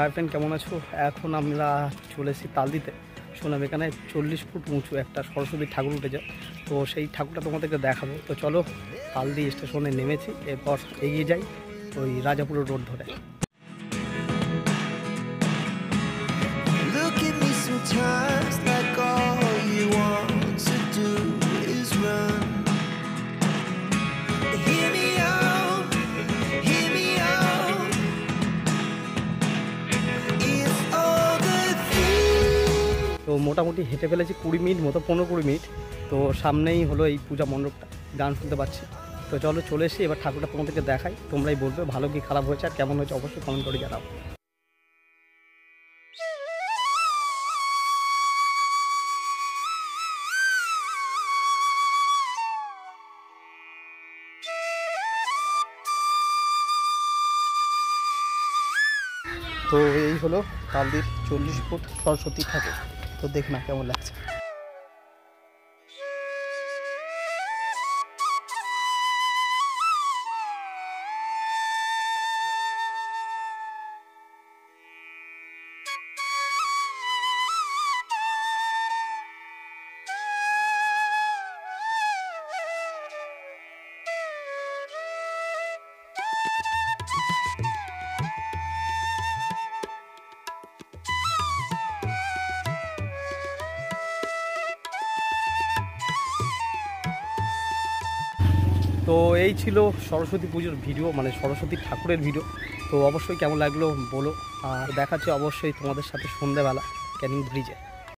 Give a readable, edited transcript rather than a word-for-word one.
Hi friend, কেমন আছো? এখন আমরা চলে এসেছি তালদিতে। শুনলাম এখানে 40 ফুট উঁচু একটা সরস্বতী ঠাকুর উঠেছে, তো সেই ঠাকুরটা তোমাদেরকে দেখাবো। তো চলো, তালদি স্টেশনে নেমেছি, এরপর এগিয়ে যাই ওই রাজাপুর রোড ধরে। তো মোটামুটি হেঁটে ফেলেছি 20 মিনিট মতো, 15-20 মিনিট। তো সামনেই হলো এই পূজা মণ্ডপটা, গান শুনতে পাচ্ছি। তো চলো চলে এসে এবার ঠাকুরটা তোমাদেরকে দেখাই, তোমরাই বলবে ভালো কি খারাপ হয়েছে আর কেমন হয়েছে, অবশ্যই কমেন্ট করে জানাও। তো এই হলো তালদির 40 ফুট সরস্বতী ঠাকুর। তো দেখ না কেমন লাগছে। তো এই ছিল সরস্বতী পুজোর ভিডিও, মানে সরস্বতী ঠাকুরের ভিডিও। তো অবশ্যই কেমন লাগলো বলো, আর দেখাচ্ছে অবশ্যই তোমাদের সাথে সন্ধ্যাবেলা ক্যানিং ব্রিজে।